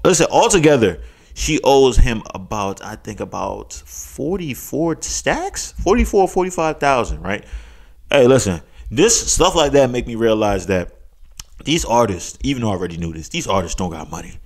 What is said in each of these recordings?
Listen, altogether, she owes him about, I think, about 44 stacks, 44, 45,000, right? Hey, listen, this stuff like that make me realize that these artists, even though I already knew this, these artists don't got money.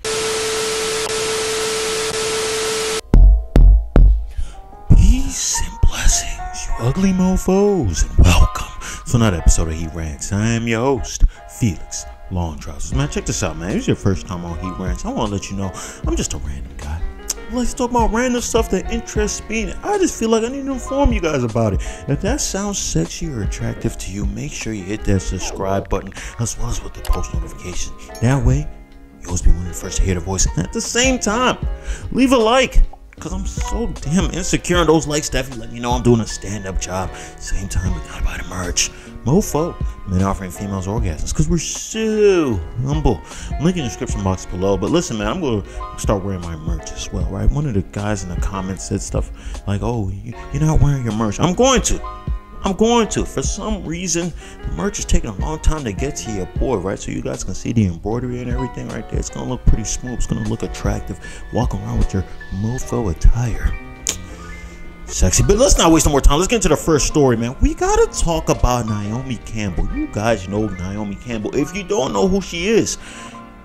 Peace and blessings, you ugly mofos, and welcome to another episode of Heat Rants. I am your host, Felix Long Trousers. Man, check this out, man. If it's your first time on Heat Rants, I want to let you know I'm just a random guy. Let's talk about random stuff that interests me. I just feel like I need to inform you guys about it. If that sounds sexy or attractive to you, make sure you hit that subscribe button as well as with the post notification. That way, you always be one of the first to hear the voice. And at the same time, leave a like. Because I'm so damn insecure in those likes that let me know I'm doing a stand-up job. Same time, we gotta buy the merch. Mofo, men offering females orgasms. Because we're so humble. Link in the description box below. But listen, man, I'm going to start wearing my merch as well, right? One of the guys in the comments said stuff like, oh, you're not wearing your merch. I'm going to. For some reason, the merch is taking a long time to get to your boy, right? So you guys can see the embroidery and everything right there. It's going to look pretty smooth. It's going to look attractive. Walk around with your mofo attire. Sexy. But let's not waste no more time. Let's get into the first story, man. We got to talk about Naomi Campbell. You guys know Naomi Campbell. If you don't know who she is,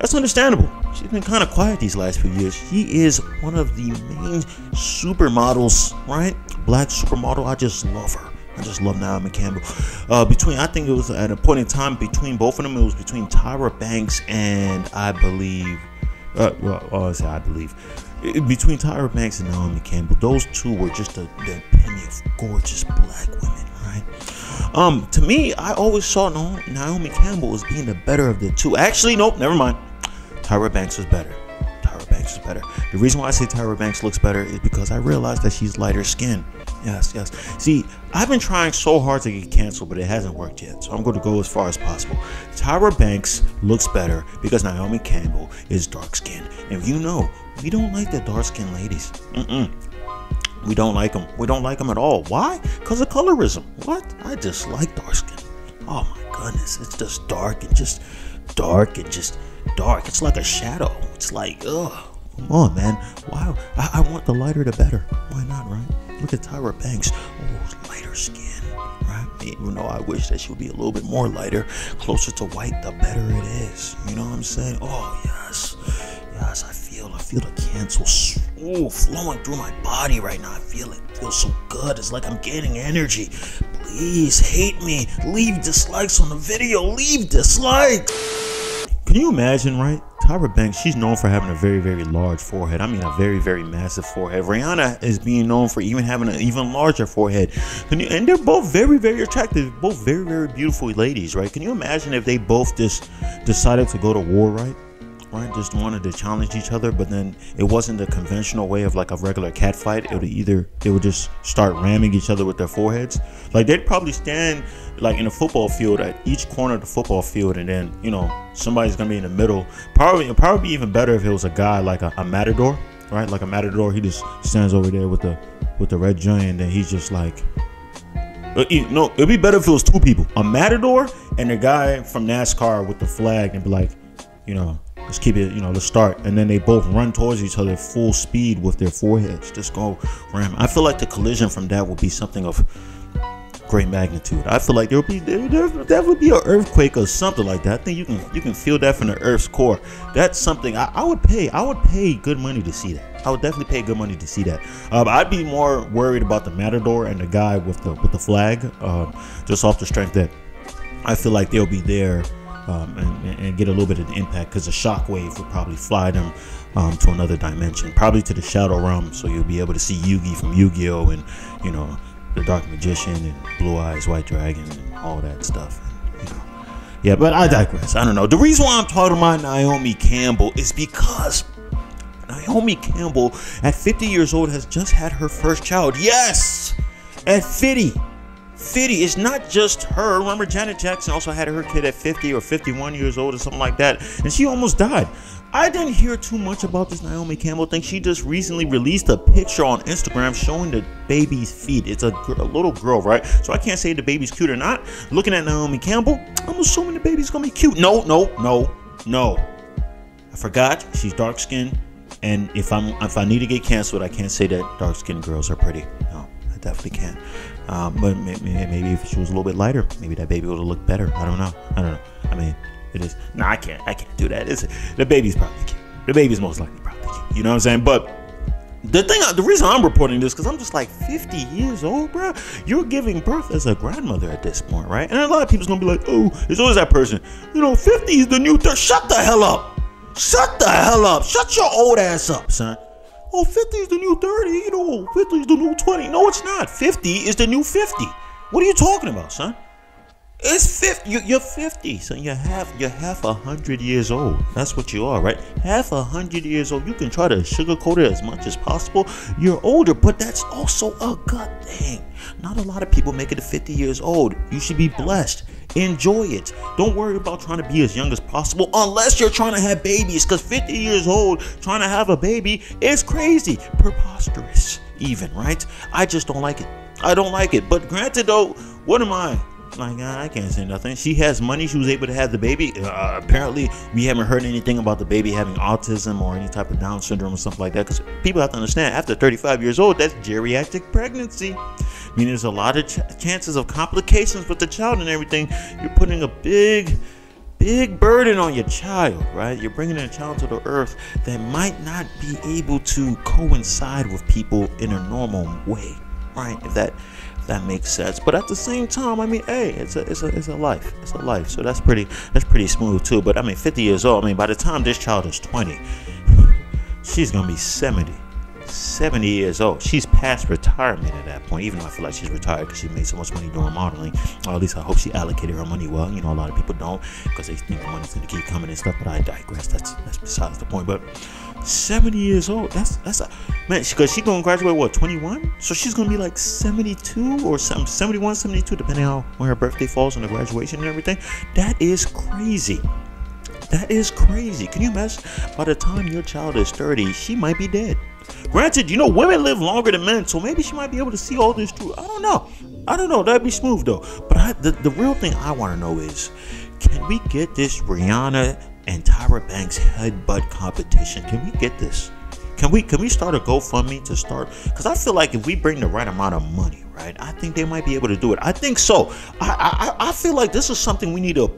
that's understandable. She's been kind of quiet these last few years. She is one of the main supermodels, right? Black supermodel. I just love her. I just love Naomi Campbell. I think it was at a point in time between both of them, it was between Teairra Banks and between Teairra Banks and Naomi Campbell. Those two were just the epitome of gorgeous black women, right? To me, I always saw Naomi Campbell as being the better of the two. Actually, nope, never mind. Teairra Banks was better. The reason why I say Teairra Banks looks better is because I realized that she's lighter skinned. Yes. See, I've been trying so hard to get canceled, but it hasn't worked yet. So I'm going to go as far as possible. Teairra Banks looks better because Naomi Campbell is dark skinned. And you know, we don't like the dark skinned ladies. We don't like them. We don't like them at all. Why? Because of colorism. What? I just like dark skin. Oh my goodness. It's just dark and just dark. It's like a shadow. It's like, ugh. Come on, man. Wow. I want the lighter the better. Why not, right? Look at Teairra Banks. Oh, lighter skin, right? Even though I wish that she would be a little bit more lighter, closer to white, the better it is. You know what I'm saying? Oh, yes. Yes, I feel the cancel flowing through my body right now. I feel it. It feels so good. It's like I'm gaining energy. Please hate me. Leave dislikes on the video. Leave dislikes. Can you imagine, right? Teairra Banks, she's known for having a very, very large forehead. I mean, a very, very massive forehead. Rihanna is being known for even having an even larger forehead. And they're both very, very attractive. Both very, very beautiful ladies, right? Can you imagine if they both just decided to go to war, right? Just wanted to challenge each other, but then it wasn't the conventional way of like a regular cat fight. They would just start ramming each other with their foreheads. Like they'd probably stand like in a football field at each corner of the football field, and then somebody's gonna be in the middle. Probably even better if it was a guy like a matador, right? Like a matador, he just stands over there with the red joint, and then he's just like. No, it'd be better if it was two people, a matador and a guy from NASCAR with the flag, and be like, let's keep it, let's start. And then they both run towards each other full speed with their foreheads. Just go ram. I feel like the collision from that would be something of great magnitude. I feel like there would be an earthquake or something like that. I think you can feel that from the Earth's core. That's something I would pay good money to see that. I would definitely pay good money to see that. I'd be more worried about the matador and the guy with the flag, just off the strength that I feel like they'll be there. And get a little bit of the impact, because the shockwave would probably fly them to another dimension, probably to the shadow realm, so you'll be able to see Yugi from Yu-Gi-Oh! And the Dark Magician and Blue Eyes White Dragon and all that stuff. And, yeah, but I digress. I don't know. The reason why I'm talking about Naomi Campbell is because Naomi Campbell at 50 years old has just had her first child. Yes, at 50. It's not just her. Remember, Janet Jackson also had her kid at 50 or 51 years old or something like that, and she almost died. I didn't hear too much about this Naomi Campbell thing. She just recently released a picture on Instagram showing the baby's feet. It's a little girl, right? So I can't say the baby's cute or not. Looking at Naomi Campbell, I'm assuming the baby's gonna be cute. No. I forgot she's dark skinned, and if I need to get canceled, I can't say that dark skinned girls are pretty. No, I definitely can't. But maybe if she was a little bit lighter, maybe that baby would have looked better. I don't know. I mean, it is. No, I can't do that. The baby's probably cute. The baby's most likely probably cute. You know what I'm saying? But the reason I'm reporting this, because I'm just like 50 years old, bro. You're giving birth as a grandmother at this point, right? And a lot of people's gonna be like, oh, there's always that person. 50 is the new 30. Shut the hell up. Shut the hell up. Shut your old ass up, son. Oh, 50 is the new 30. 50 is the new 20. No, it's not. 50 is the new 50. What are you talking about, son? It's 50. You're 50, son. You're half 100 years old. That's what you are, right? Half 100 years old. You can try to sugarcoat it as much as possible. You're older, but that's also a good thing. Not a lot of people make it to 50 years old. You should be blessed. Enjoy it. Don't worry about trying to be as young as possible unless you're trying to have babies, because 50 years old trying to have a baby is crazy. Preposterous even, right? I just don't like it. I don't like it. But granted though, what am I? Like, I can't say nothing. She has money. She was able to have the baby. Apparently, we haven't heard anything about the baby having autism or any type of Down syndrome or something like that. Because people have to understand, after 35 years old, that's geriatric pregnancy. I mean, there's a lot of chances of complications with the child and everything. You're putting a big burden on your child, right? You're bringing a child to the earth that might not be able to coincide with people in a normal way, right? If that makes sense. But at the same time, I mean, hey, it's a life. It's a life. So that's pretty smooth too. But I mean, 50 years old. I mean, by the time this child is 20, she's gonna be 70 years old. She's past retirement at that point, even though I feel like she's retired because she made so much money doing modeling. Or at least I hope she allocated her money well. A lot of people don't, because they think the money's gonna keep coming and stuff. But I digress. That's besides the point. But 70 years old, that's a man, because she's gonna graduate what, 21? So she's gonna be like 72 or something, 71, 72, depending on when her birthday falls on the graduation and everything. That is crazy. That is crazy. Can you imagine? By the time your child is 30, she might be dead. Granted, women live longer than men, so maybe she might be able to see all this through. I don't know. That'd be smooth though. But the real thing I want to know is, can we get this Rihanna and Tyra Banks headbutt competition? Can we get this? Can we start a GoFundMe to start? Because I feel like if we bring the right amount of money, right, I think they might be able to do it. I think so. I feel like this is something we need to.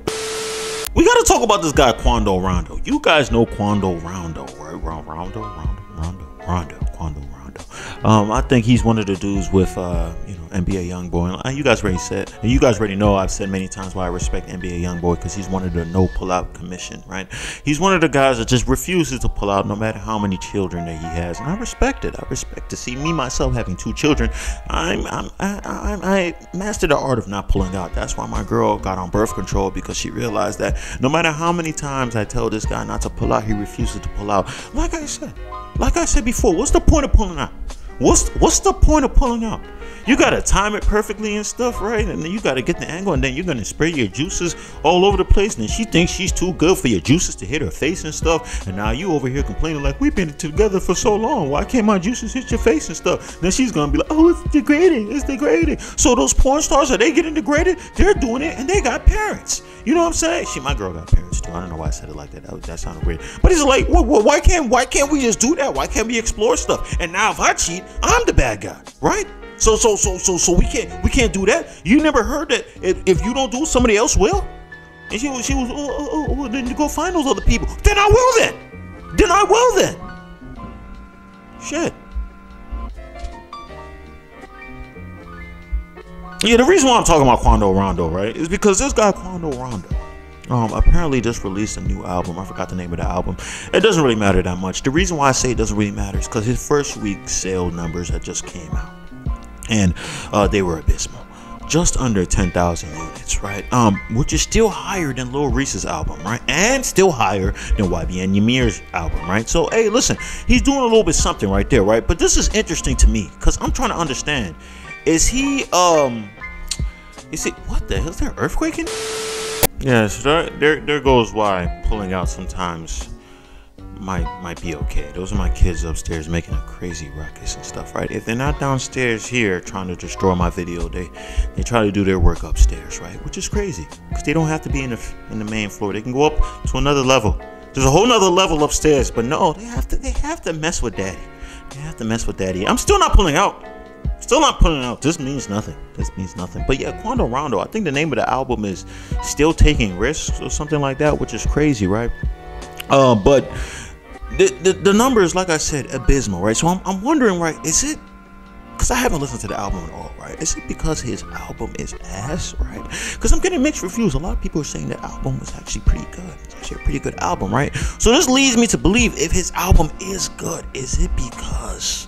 We got to talk about this guy Quando Rondo. You guys know Quando Rondo, right? Rondo. I think he's one of the dudes with NBA YoungBoy. You guys already said, and you guys already know, I've said many times why I respect NBA YoungBoy, because he's one of the no pull-out commission, right? He's one of the guys that just refuses to pull out no matter how many children that he has, and I respect it. I respect to see me myself having 2 children. I mastered the art of not pulling out. That's why my girl got on birth control, because she realized that no matter how many times I tell this guy not to pull out, he refuses to pull out. Like I said before, what's the point of pulling out? What's the point of pulling out? You gotta time it perfectly and stuff, right? And then you gotta get the angle, and then you're gonna spray your juices all over the place. And then she thinks she's too good for your juices to hit her face and stuff. And now you over here complaining like, we've been together for so long. Why can't my juices hit your face and stuff? Then she's gonna be like, oh, it's degrading. So those porn stars, are they getting degraded? They're doing it, and they got parents. You know what I'm saying? My girl got parents too. I don't know why I said it like that. That sounded weird. But it's like, why can't we just do that? Why can't we explore stuff? And now if I cheat, I'm the bad guy, right? So we can't do that. You never heard that if you don't do, somebody else will? And she was then you go find those other people. Then I will then. Shit. Yeah, the reason why I'm talking about Quando Rondo, right, is because this guy Quando Rondo apparently just released a new album. I forgot the name of the album. It doesn't really matter that much. The reason why I say it doesn't really matter is because his first week sale numbers had just came out, and they were abysmal. Just under 10,000 units, right? Which is still higher than Lil Reese's album, right? And still higher than YBN Yamir's album, right? So, hey, listen, he's doing a little bit something right there, right? But this is interesting to me because I'm trying to understand. Is he, what the hell? Is there an earthquake in? Yeah, so there goes why pulling out sometimes might be okay. Those are my kids upstairs making a crazy ruckus and stuff, right? If they're not downstairs here trying to destroy my video, they try to do their work upstairs, right? Which is crazy because they don't have to be in the main floor. They can go up to another level There's a whole nother level upstairs, but no, they have to mess with daddy. They have to mess with daddy. I'm still not pulling out. Still not pulling out. This means nothing. This means nothing. But yeah, Quando Rondo, I think the name of the album is Still Taking Risks or something like that, which is crazy, right? But the numbers, like I said, abysmal, right? So I'm wondering, right, is it, because I haven't listened to the album at all, right? Is it because his album is ass, right? Because I'm getting mixed reviews. A lot of people are saying the album was actually pretty good. It's actually a pretty good album, right? So this leads me to believe, if his album is good, is it because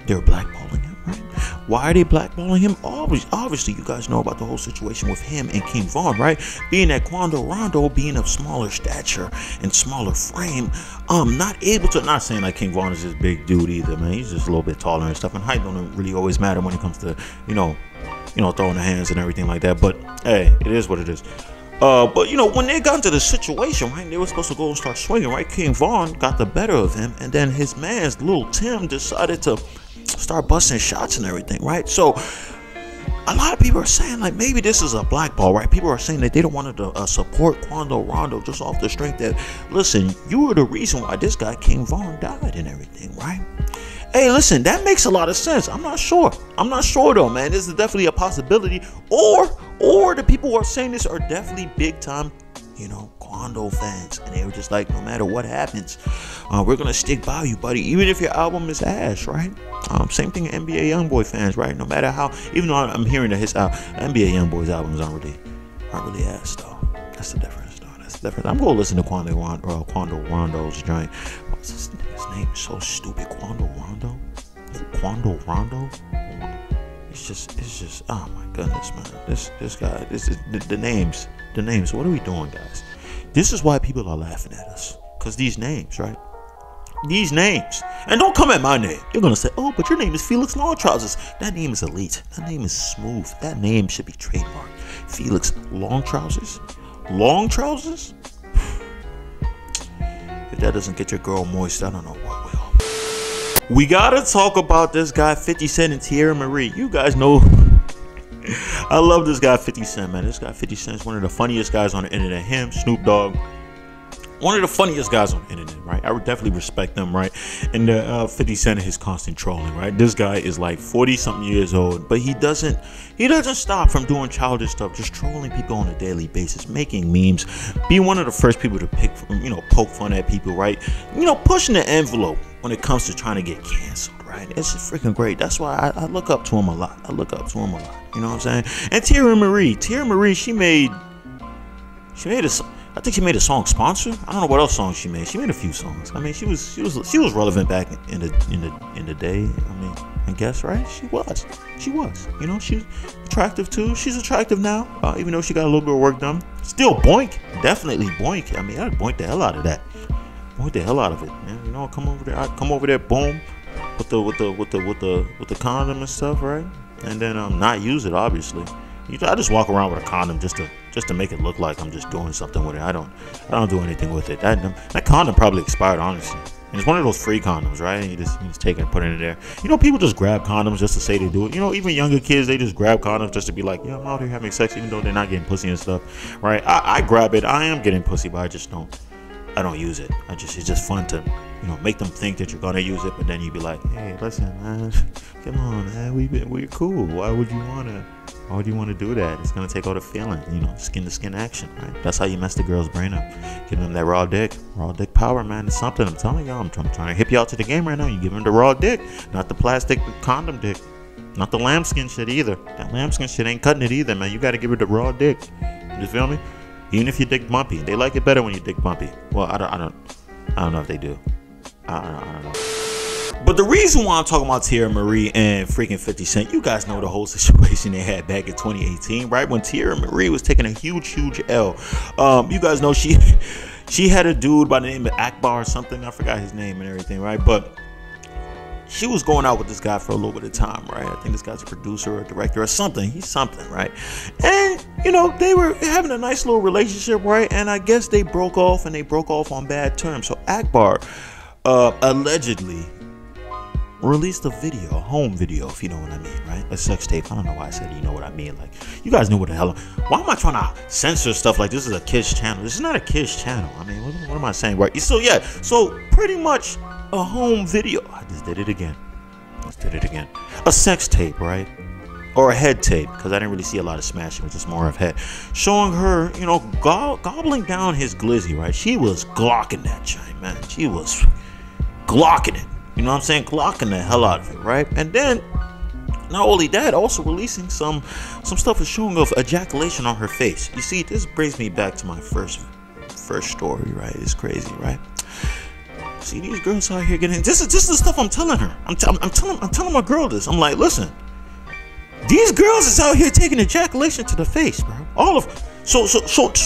they're blackballing him, right? Why are they blackballing him? Obviously, you guys know about the whole situation with him and King Von, right? Being that Quando Rondo, being of smaller stature and smaller frame, not able to, not saying like King Von is this big dude either, man. He's just a little bit taller and stuff, and height don't really always matter when it comes to, you know, throwing the hands and everything like that. But hey, it is what it is. But you know, when they got into the situation, right, they were supposed to go and start swinging, right? King Von got the better of him, and then his man's Lil Tim decided to start busting shots and everything, right? So a lot of people are saying like maybe this is a blackball, right? People are saying that they don't want to support Quando Rondo just off the strength that, listen, you were the reason why this guy King Von died and everything, right? Hey, listen, that makes a lot of sense. I'm not sure though, man. This is definitely a possibility, or the people who are saying this are definitely big time, you know, Quando fans, and they were just like, no matter what happens, we're gonna stick by you, buddy, even if your album is ass, right? Same thing NBA YoungBoy fans, right? No matter how, even though I'm hearing that his NBA YoungBoy's albums aren't really ass, though. That's the difference, though. That's the difference. I'm gonna listen to Quando Rondo's joint. What's his name? Is so stupid. Quando Rondo. It's just. Oh my goodness, man. This guy. This is the names. The names. What are we doing, guys? This is why people are laughing at us. Because these names, right? These names. And don't come at my name. You're going to say, oh, but your name is Felix Long Trousers. That name is elite. That name is smooth. That name should be trademarked. Felix Long Trousers? Long Trousers? If that doesn't get your girl moist, I don't know what will. We got to talk about this guy, 50 Cent and Teairra Marie. You guys know... I love this guy 50 Cent, man. This guy 50 Cent is one of the funniest guys on the internet. Him, Snoop Dogg, one of the funniest guys on the internet, right? I would definitely respect them, right? And 50 Cent and his constant trolling, right? This guy is like 40-something years old, but he doesn't stop from doing childish stuff, just trolling people on a daily basis, making memes, being one of the first people to poke fun at people, right? You know, pushing the envelope when it comes to trying to get canceled. Right? It's freaking great. That's why I look up to him a lot. You know what I'm saying? And Teairra Marie, she made I think she made a song Sponsor. I don't know what else song she made. She made a few songs. I mean, she was relevant back in the day. I mean, I guess, right? She was. You know, she's attractive too. She's attractive now, even though she got a little bit of work done. Still boink, definitely boink. I mean, I'd boink the hell out of that. Boink the hell out of it, man. You know, come over there, boom. With the condom and stuff, right? And then not use it, obviously. I just walk around with a condom just to make it look like I'm just doing something with it. I don't do anything with it. That condom probably expired, honestly. And it's one of those free condoms, right? And you just take it and put it in there. You know, people just grab condoms just to say they do it. You know, even younger kids, they just grab condoms just to be like, yeah, I'm out here having sex, even though they're not getting pussy and stuff, right? I grab it. I am getting pussy, but I don't use it. It's just fun to, you know, make them think that you're gonna use it, but then you be like, hey, listen, man, come on, man, we're cool. Why would you wanna do that? It's gonna take all the feeling, you know, skin to skin action, right? That's how you mess the girl's brain up. Give them that raw dick power, man. It's something. I'm telling y'all. I'm trying to hip y'all to the game right now. You give them the raw dick, not the plastic condom dick, not the lambskin shit either. That lambskin shit ain't cutting it either, man. You gotta give her the raw dick. You feel me? Even if you dick bumpy, they like it better when you dick bumpy. Well, I don't know if they do. I don't know. But the reason why I'm talking about Teairra Marie and freaking 50 Cent, you guys know the whole situation they had back in 2018, right? When Teairra Marie was taking a huge L. You guys know she had a dude by the name of Akbar or something. I forgot his name and everything, right? But she was going out with this guy for a little bit of time, right? I think this guy's a producer or a director or something. He's something, right? And, you know, they were having a nice little relationship, right? And I guess they broke off, and they broke off on bad terms. So Akbar allegedly released a video, a home video, if you know what I mean, right? A sex tape. I don't know why I said you know what I mean. Like, you guys know what the hell. Why am I trying to censor stuff like this is a kid's channel? This is not a kid's channel. I mean, what am I saying, right? So yeah, so pretty much a home video. I just did it again. A sex tape, right? Or a head tape, because I didn't really see a lot of smashing, it was just more of head. Showing her, you know, gobbling down his glizzy, right? She was glocking that chime, man. She was glocking it. You know what I'm saying? Glocking the hell out of it, right? And then, not only that, also releasing some stuff is showing of ejaculation on her face. You see, this brings me back to my first story, right? It's crazy, right? See, these girls out here getting this is the stuff I'm telling her. I'm telling my girl this. I'm like, listen, these girls is out here taking ejaculation to the face, bro. All of so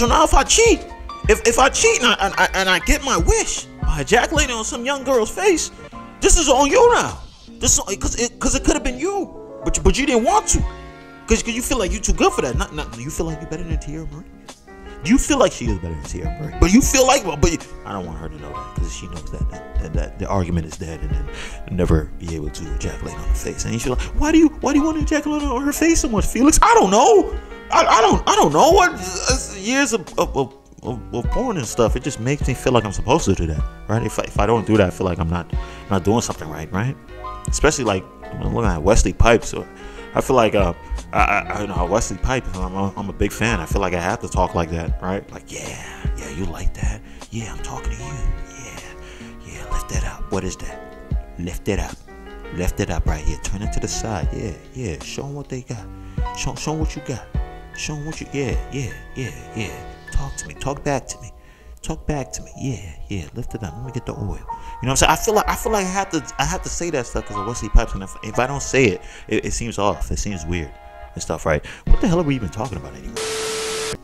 now if I cheat, if I cheat and I get my wish by ejaculating on some young girl's face, this is on you now. This because it could have been you, but you didn't want to, because you feel like you're too good for that. Not you feel like you're better than Teairra Marie. You feel like she is better than Teairra Marie, but you feel like, I don't want her to know that, because she knows that the argument is dead, and then never be able to ejaculate on her face. And she's like, why do you want to ejaculate on her face so much, Felix? I don't know. I don't know what years of porn and stuff. It just makes me feel like I'm supposed to do that, right? If I don't do that, I feel like I'm not doing something right? Especially like I'm looking at Wesley Pipes, or I feel like I know Wesley Pipes. I'm a big fan. I feel like I have to talk like that, right? Like, yeah, you like that? Yeah, I'm talking to you. Yeah, lift that up. What is that? Lift it up right here. Turn it to the side. Yeah. Show them what they got. Show them what you got. Show them what you. Yeah. Talk to me. Talk back to me. Yeah. Lift it up. Let me get the oil. You know what I'm saying? I feel like I have to say that stuff because of Wesley Pipes. And if I don't say it seems off. It seems weird and stuff, right? What the hell are we even talking about anymore?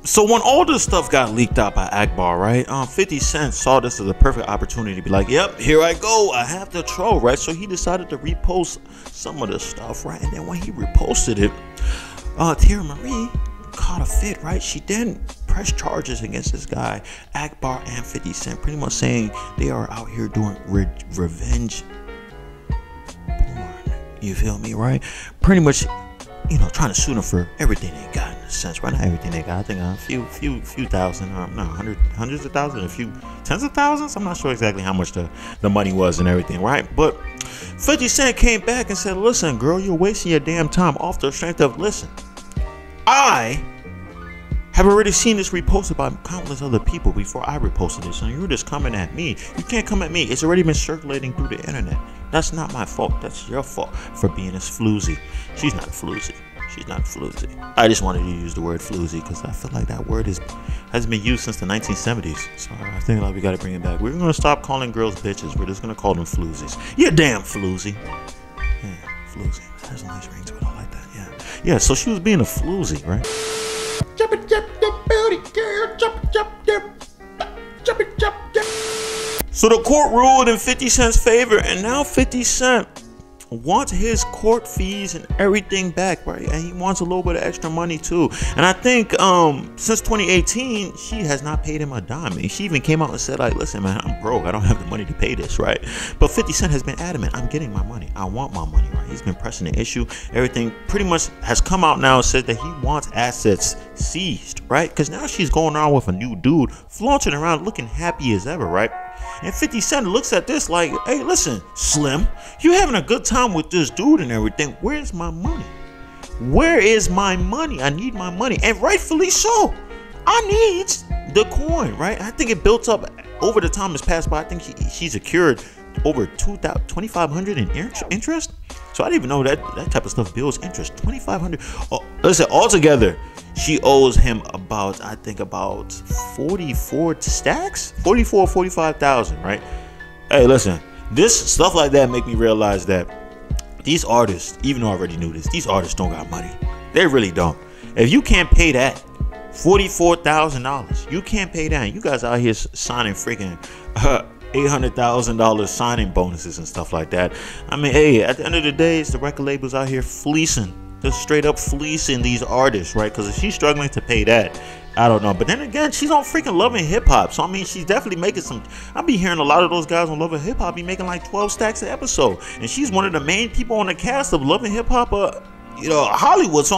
So when all this stuff got leaked out by Akbar, right? 50 Cent saw this as a perfect opportunity to be like, yep, here I go. I have to troll, right? So he decided to repost some of this stuff, right? And then when he reposted it, Teairra Marie caught a fit, right? She then pressed charges against this guy, Akbar and 50 Cent, pretty much saying they are out here doing revenge porn. You feel me, right? Pretty much, you know, trying to sue them for everything they got, in a sense, right? Not everything they got. I think a few thousand, or no, hundreds of thousands, a few tens of thousands. I'm not sure exactly how much the money was and everything, right? But 50 Cent came back and said, listen, girl, you're wasting your damn time off the strength of, listen, I have already seen this reposted by countless other people before I reposted this, and you're just coming at me. You can't come at me. It's already been circulating through the internet. That's not my fault. That's your fault for being a floozy. She's not a floozy. I just wanted to use the word floozy because I feel like that word has been used since the 1970s. So I think like we got to bring it back. We're going to stop calling girls bitches. We're just going to call them floozies. You damn floozy. Yeah, floozy. That has a nice ring to it. I like that. Yeah, so she was being a floozy, right? So the court ruled in 50 Cent's favor, and now 50 Cent wants his court fees and everything back, right? And he wants a little bit of extra money too. And I think since 2018, she has not paid him a dime. And she even came out and said, like, listen, man, I'm broke. I don't have the money to pay this, right? But 50 Cent has been adamant. I'm getting my money. I want my money, right? He's been pressing the issue. Everything pretty much has come out now and said that he wants assets seized, right? Because now she's going on with a new dude, flaunting around looking happy as ever, right? And 50 Cent looks at this like, hey, listen, Slim, you having a good time with this dude and everything. Where's my money? Where is my money? I need my money. And rightfully so. I need the coin, right? I think it built up over the time has passed by. I think she's secured over $2,500 in interest. So I didn't even know that type of stuff builds interest. $2,500. Oh, listen, altogether, she owes him about, I think, about 44 stacks, 45,000, right? Hey, listen, this stuff like that make me realize that these artists, even though I already knew this, these artists don't got money. They really don't. If you can't pay that $44,000, you can't pay that. You guys out here signing freaking $800,000 signing bonuses and stuff like that. I mean, hey, at the end of the day, it's the record labels out here fleecing. Just straight up fleecing these artists, right? Because if she's struggling to pay that, I don't know. But then again, she's on freaking Love and Hip Hop. So, I mean, she's definitely making some. I be hearing a lot of those guys on Love and Hip Hop be making like 12 stacks an episode. And she's one of the main people on the cast of Love and Hip Hop, Hollywood. So,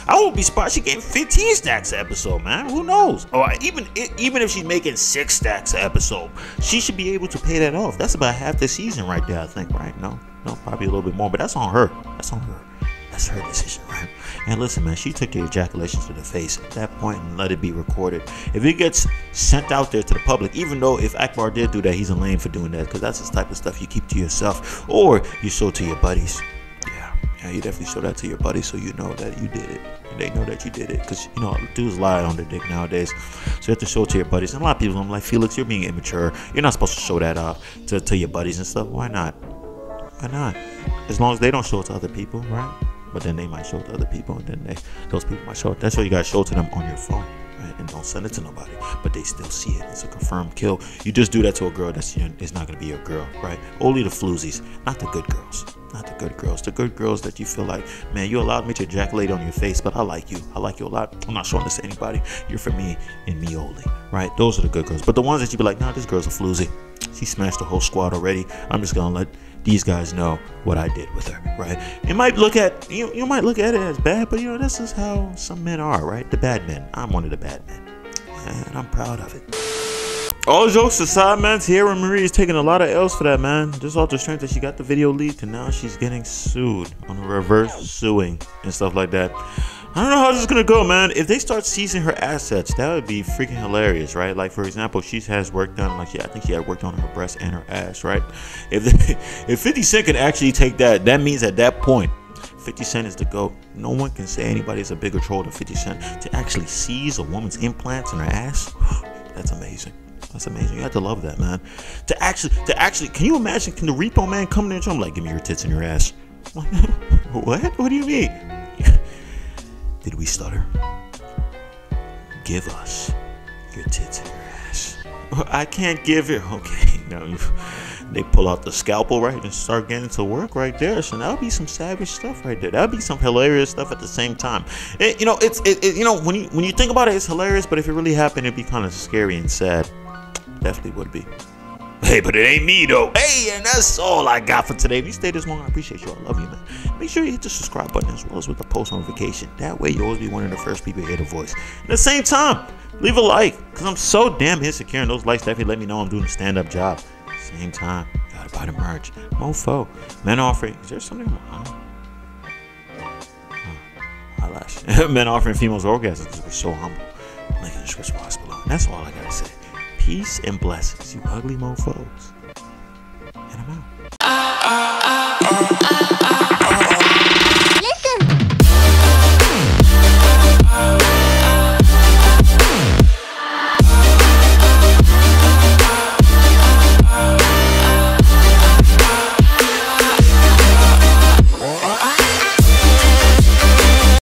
I won't be surprised she getting 15 stacks an episode, man. Who knows? Or even if she's making 6 stacks an episode, she should be able to pay that off. That's about half the season right there, I think, right? No, probably a little bit more. But that's on her. That's her decision, right? And listen, man, she took the ejaculations to the face at that point and let it be recorded. If it gets sent out there to the public, even though if Akbar did do that, he's a lame for doing that, because that's the type of stuff you keep to yourself or you show to your buddies. Yeah, you definitely show that to your buddies so you know that you did it. And they know that you did it, because, dudes lie on their dick nowadays. So you have to show it to your buddies. And a lot of people, I'm like, Felix, you're being immature. You're not supposed to show that off to your buddies and stuff. Why not? Why not? As long as they don't show it to other people, right? But then they might show it to other people, and then those people might show it. That's why you gotta show it to them on your phone, right? And don't send it to nobody. But they still see it. It's a confirmed kill. You just do that to a girl that's it's not gonna be your girl, right? Only the floozies, not the good girls. Not the good girls. The good girls that you feel like, man, you allowed me to ejaculate on your face, but I like you. I like you a lot. I'm not showing this to anybody. You're for me and me only, right? Those are the good girls. But the ones that you be like, nah, this girl's a floozy. She smashed the whole squad already. I'm just gonna let these guys know what I did with her, right? You might look at you might look at it as bad, but this is how some men are, right? The bad men. I'm one of the bad men, and I'm proud of it. All jokes aside, man, Teairra Marie is taking a lot of L's for that, man. Just off the strength that she got the video leaked, and now she's getting sued on a reverse suing and stuff like that. I don't know how this is gonna go, man. If they start seizing her assets, that would be freaking hilarious, right? Like, for example, she has work done. Like, I think she had worked on her breast and her ass, right? If 50 Cent could actually take that, that means at that point, 50 Cent is the GOAT. No one can say anybody's a bigger troll than 50 Cent. To actually seize a woman's implants in her ass, that's amazing. That's amazing. You have to love that, man. To actually, can you imagine? Can the repo man come in and I'm like, give me your tits and your ass? What? What do you mean? Did we stutter? Give us your tits and your ass. I can't give it. Okay, now they pull out the scalpel, right, and start getting to work right there. So that'll be some savage stuff right there. That'll be some hilarious stuff at the same time. When you think about it, it's hilarious. But if it really happened, it'd be kind of scary and sad. Definitely would be. Hey, but it ain't me though. Hey, and that's all I got for today. If you stayed this long, I appreciate you. I love you, man. Make sure you hit the subscribe button as well as with the post notification. That way you'll always be one of the first people to hear the voice. At the same time, leave a like, because I'm so damn insecure, and those likes definitely let me know I'm doing a stand-up job. Same time, gotta buy the merch. Mofo, men offering. Is there something on eyelash? Men offering females orgasms because we're so humble. Link in the description box below. And that's all I gotta say. Peace and blessings, you ugly mofos. And I'm out.